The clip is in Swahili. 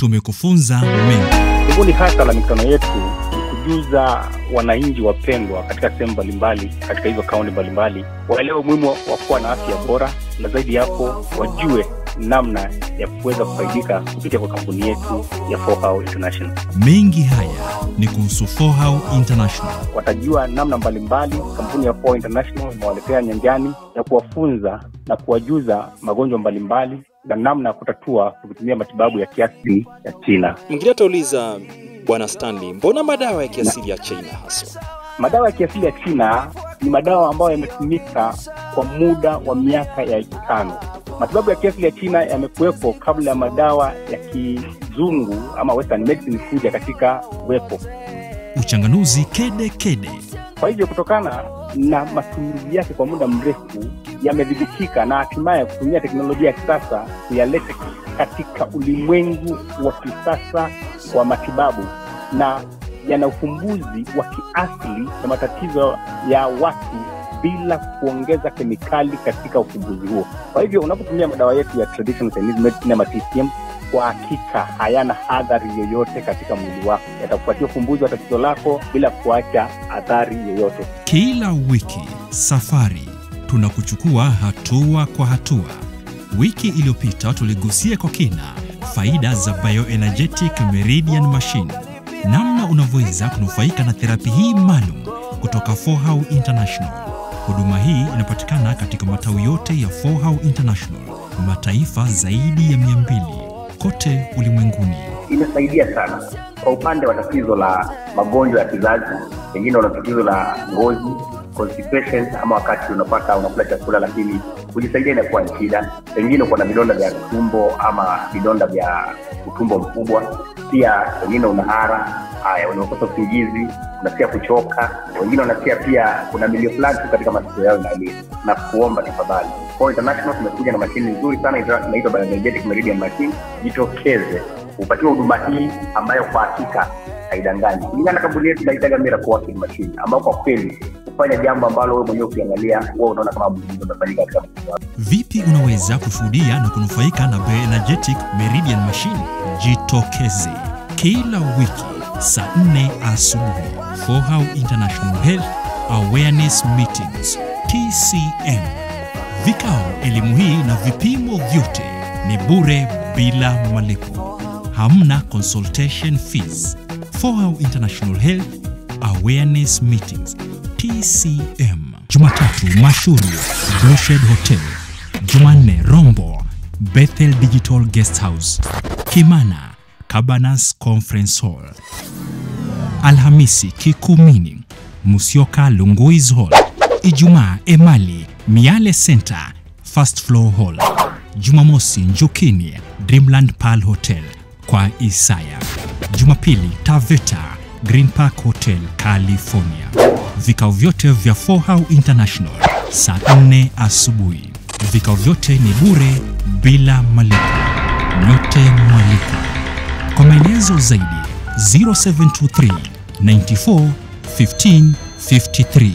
tumekufunza mengi. Dhumuni hasa la mikutano yetu ni kujuza wananchi wapendwa katika sehemu mbalimbali, katika hizo kaunti mbalimbali, waelewe umuhimu wa kuwa na afya bora, na zaidi hapo wajue namna ya kuweza kufaidika kupitia kwa kampuni yetu ya Fohau International. Mengi haya ni kuhusu Fohau International. Watajua namna mbalimbali kampuni ya Fohau International imewaletea nyanjani ya kuwafunza na kuwajuza magonjwa mbalimbali na namna ya kutatua kutumia matibabu ya kiasili ya China. Mwingine atauliza, Bwana Stanley, mbona madawa ya kiasili ya China hasa? Madawa ya kiasili ya China ni madawa ambayo yametumika kwa muda wa miaka ya 5. Matibabu ya kiasili ya China yamekuwepo kabla ya madawa ya kizungu ama western medicine kuja katika uwepo. Uchanganuzi kede. Kwa hivyo kutokana na matumizi yake kwa muda mrefu yamedhibitika na hatimaye kutumia teknolojia ya kisasa kuyaleta katika ulimwengu wa kisasa wa matibabu, na yana ufumbuzi wa kiasili na matatizo ya watu bila kuongeza kemikali katika ufumbuzi huo. Kwa hivyo unapotumia madawa yetu ya traditional Chinese medicine ama TCM, kwa hakika hayana athari yoyote katika mwili wako. Yatakupatia ufumbuzi wa tatizo lako bila kuacha athari yoyote. Kila wiki safari tunakuchukua hatua kwa hatua. Wiki iliyopita tuligusia kwa kina faida za Bioenergetic Meridian Machine, namna unavyoweza kunufaika na therapy hii maalum kutoka Fohau International. Huduma hii inapatikana katika matawi yote ya Fohau International, mataifa zaidi ya 200 kote ulimwenguni. Inasaidia sana kwa upande wa tatizo la magonjwa ya kizazi, pengine una tatizo la ngozi, constipation, ama wakati unakula chakula lakini kujisaidia inakuwa ni shida, pengine uko na vidonda vya tumbo ama vidonda vya utumbo mkubwa, pia pengine unahara, unakosa usingizi, unasikia kuchoka, wengine wanasikia pia kuna milio fulani katika masikio yao na kuomba tafadhali. Fohau International tumekuja na mashine nzuri sana inaitwa Bioenergetic Meridian Machine. Jitokeze upatiwe huduma hii ambayo kwa hakika haidanganyi. Kulingana na kampuni yetu inaitwa Miracle Working Machine, ambayo kwa kweli kufanya jambo ambalo wewe mwenyewe ukiangalia wewe unaona kama mzigo unafanyika katika mwili wako. Vipi unaweza kushuhudia na kunufaika na Bioenergetic Meridian Machine? Jitokeze kila wiki saa 4 asubuhi. Fohau International Health Awareness Meetings TCM. Vikao, elimu hii na vipimo vyote ni bure bila malipo. Hamna consultation fees. Fohau International Health Awareness Meetings TCM. Jumatatu Mashuru Bloodshed Hotel, Jumanne Rombo Bethel Digital Guest House, Kimana Cabanas Conference Hall, Alhamisi Kikumini Musyoka Lungui's Hall, Ijumaa Emali Miale Center First Floor Hall, Jumamosi Njukini Dreamland Pearl Hotel kwa Isaya, Jumapili Taveta Green Park Hotel California. Vikao vyote vya Fohau International saa 4 asubuhi. Vikao vyote ni bure bila malipo. Nyote mwaliko. Kwa maelezo zaidi 0723 94 15 53.